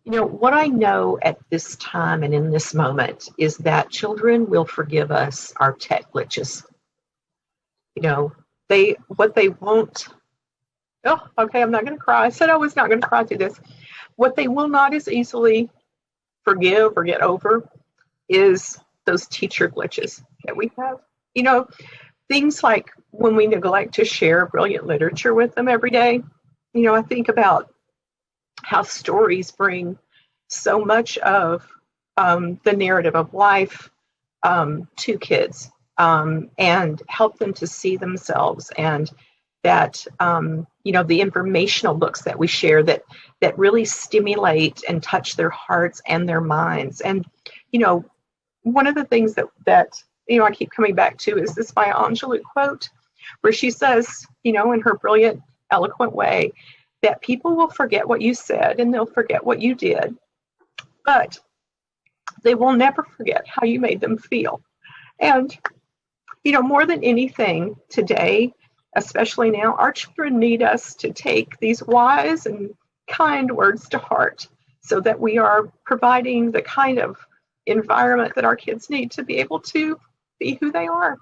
What I know at this time and in this moment is that children will forgive us our tech glitches. What they won't, oh, okay, I'm not going to cry. I said I was not going to cry through this. What they will not as easily forgive or get over is those teacher glitches that we have. Things like when we neglect to share brilliant literature with them every day. I think about how stories bring so much of the narrative of life to kids and help them to see themselves, and that the informational books that we share that really stimulate and touch their hearts and their minds. And one of the things that I keep coming back to is this Maya Angelou quote, where she says, in her brilliant, eloquent way, that people will forget what you said and they'll forget what you did, but they will never forget how you made them feel. And, more than anything today, especially now, our children need us to take these wise and kind words to heart so that we are providing the kind of environment that our kids need to be able to be who they are.